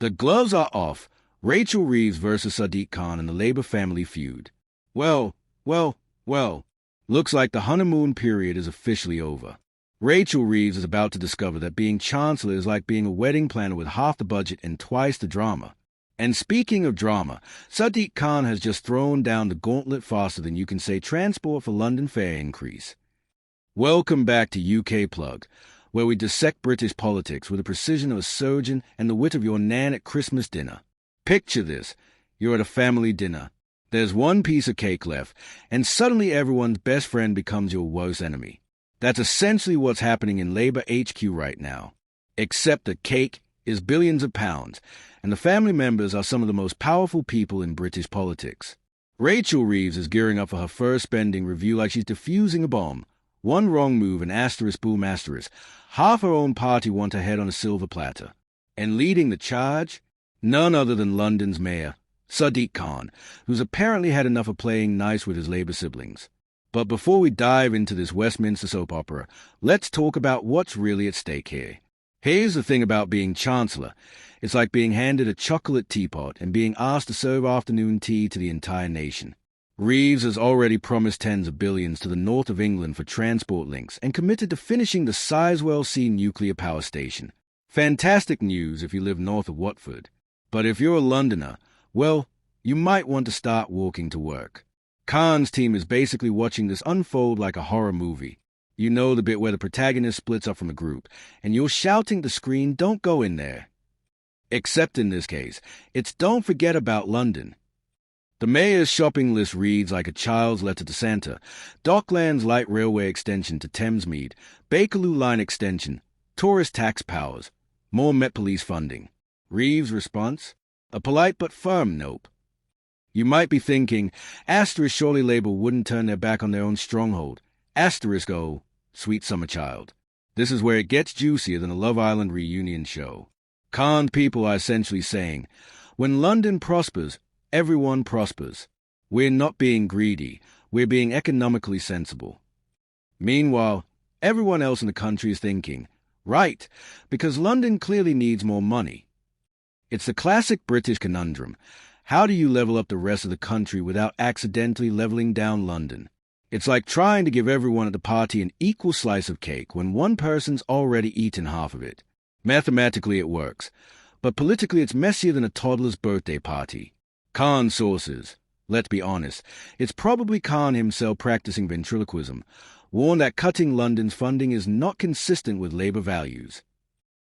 The gloves are off. Rachel Reeves versus Sadiq Khan in the Labour family feud. Well, looks like the honeymoon period is officially over. Rachel Reeves is about to discover that being Chancellor is like being a wedding planner with half the budget and twice the drama. And speaking of drama, Sadiq Khan has just thrown down the gauntlet faster than you can say transport for London fare increase. Welcome back to UK Plug, where we dissect British politics with the precision of a surgeon and the wit of your nan at Christmas dinner. Picture this. You're at a family dinner. There's one piece of cake left, and suddenly everyone's best friend becomes your worst enemy. That's essentially what's happening in Labour HQ right now. Except the cake is billions of pounds, and the family members are some of the most powerful people in British politics. Rachel Reeves is gearing up for her first spending review like she's defusing a bomb. One wrong move and asterisk boom asterisk. Half her own party want her head on a silver platter. And leading the charge? None other than London's mayor, Sadiq Khan, who's apparently had enough of playing nice with his Labour siblings. But before we dive into this Westminster soap opera, let's talk about what's really at stake here. Here's the thing about being Chancellor. It's like being handed a chocolate teapot and being asked to serve afternoon tea to the entire nation. Reeves has already promised tens of billions to the north of England for transport links and committed to finishing the Sizewell C nuclear power station. Fantastic news if you live north of Watford. But if you're a Londoner, well, you might want to start walking to work. Khan's team is basically watching this unfold like a horror movie. You know the bit where the protagonist splits up from the group, and you're shouting at the screen, "Don't go in there." Except in this case, it's "Don't forget about London." The mayor's shopping list reads like a child's letter to Santa. Docklands Light Railway extension to Thamesmead, Bakerloo Line extension, tourist tax powers, more Met Police funding. Reeves' response? A polite but firm nope. You might be thinking, asterisk surely Labour wouldn't turn their back on their own stronghold. Asterisk oh, sweet summer child. This is where it gets juicier than a Love Island reunion show. Khan's people are essentially saying, when London prospers, everyone prospers. We're not being greedy, we're being economically sensible. Meanwhile, everyone else in the country is thinking, right, because London clearly needs more money. It's the classic British conundrum. How do you level up the rest of the country without accidentally leveling down London? It's like trying to give everyone at the party an equal slice of cake when one person's already eaten half of it. Mathematically it works, but politically it's messier than a toddler's birthday party. Khan sources. Let's be honest, it's probably Khan himself practicing ventriloquism, warned that cutting London's funding is not consistent with Labour values.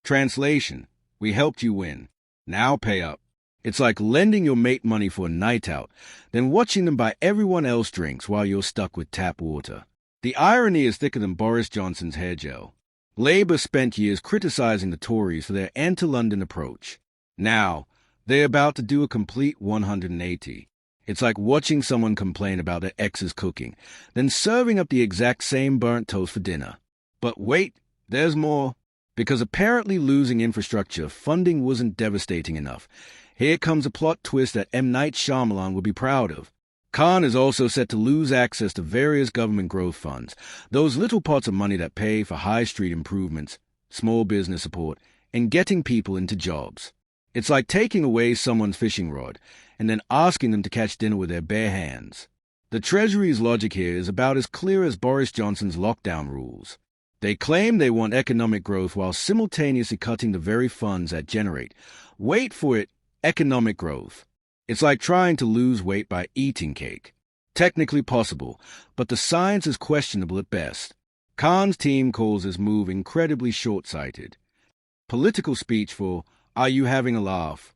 Translation: we helped you win. Now pay up. It's like lending your mate money for a night out, then watching them buy everyone else drinks while you're stuck with tap water. The irony is thicker than Boris Johnson's hair gel. Labour spent years criticising the Tories for their anti-London approach. Now, they're about to do a complete 180. It's like watching someone complain about their ex's cooking, then serving up the exact same burnt toast for dinner. But wait, there's more. Because apparently losing infrastructure funding wasn't devastating enough. Here comes a plot twist that M. Night Shyamalan will be proud of. Khan is also set to lose access to various government growth funds, those little pots of money that pay for high street improvements, small business support, and getting people into jobs. It's like taking away someone's fishing rod and then asking them to catch dinner with their bare hands. The Treasury's logic here is about as clear as Boris Johnson's lockdown rules. They claim they want economic growth while simultaneously cutting the very funds that generate, wait for it, economic growth. It's like trying to lose weight by eating cake. Technically possible, but the science is questionable at best. Khan's team calls this move incredibly short-sighted. Political speech for, "Are you having a laugh?"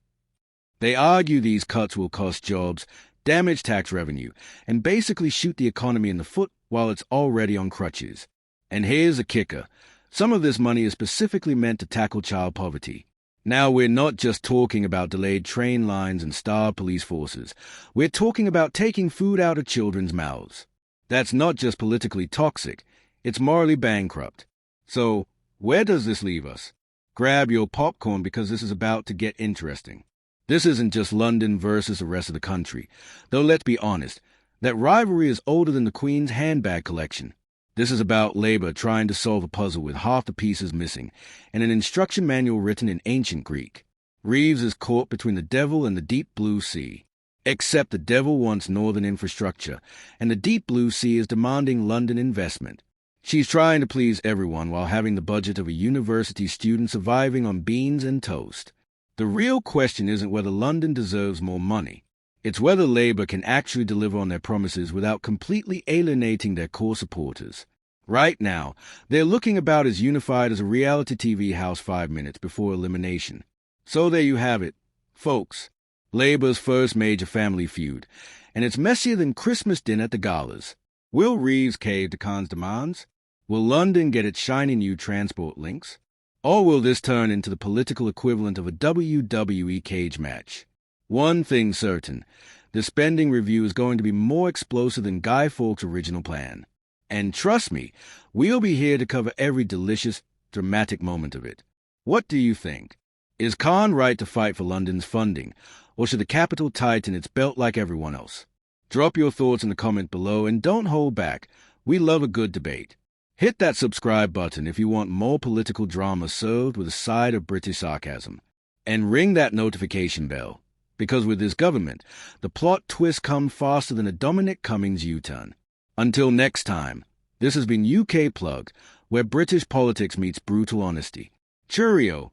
They argue these cuts will cost jobs, damage tax revenue, and basically shoot the economy in the foot while it's already on crutches. And here's the kicker. Some of this money is specifically meant to tackle child poverty. Now, we're not just talking about delayed train lines and starved police forces. We're talking about taking food out of children's mouths. That's not just politically toxic, it's morally bankrupt. So, where does this leave us? Grab your popcorn because this is about to get interesting. This isn't just London versus the rest of the country. Though let's be honest, that rivalry is older than the Queen's handbag collection. This is about Labour trying to solve a puzzle with half the pieces missing, and an instruction manual written in ancient Greek. Reeves is caught between the devil and the deep blue sea. Except the devil wants northern infrastructure, and the deep blue sea is demanding London investment. She's trying to please everyone while having the budget of a university student surviving on beans and toast. The real question isn't whether London deserves more money. It's whether Labour can actually deliver on their promises without completely alienating their core supporters. Right now, they're looking about as unified as a reality TV house 5 minutes before elimination. So there you have it, folks. Labour's first major family feud, and it's messier than Christmas dinner at the galas. Will Reeves cave to Khan's demands? Will London get its shiny new transport links? Or will this turn into the political equivalent of a WWE cage match? One thing certain, the spending review is going to be more explosive than Guy Fawkes' original plan. And trust me, we'll be here to cover every delicious, dramatic moment of it. What do you think? Is Khan right to fight for London's funding, or should the capital tighten its belt like everyone else? Drop your thoughts in the comment below and don't hold back. We love a good debate. Hit that subscribe button if you want more political drama served with a side of British sarcasm. And ring that notification bell, because with this government, the plot twists come faster than a Dominic Cummings U-turn. Until next time, this has been UK Plug, where British politics meets brutal honesty. Cheerio!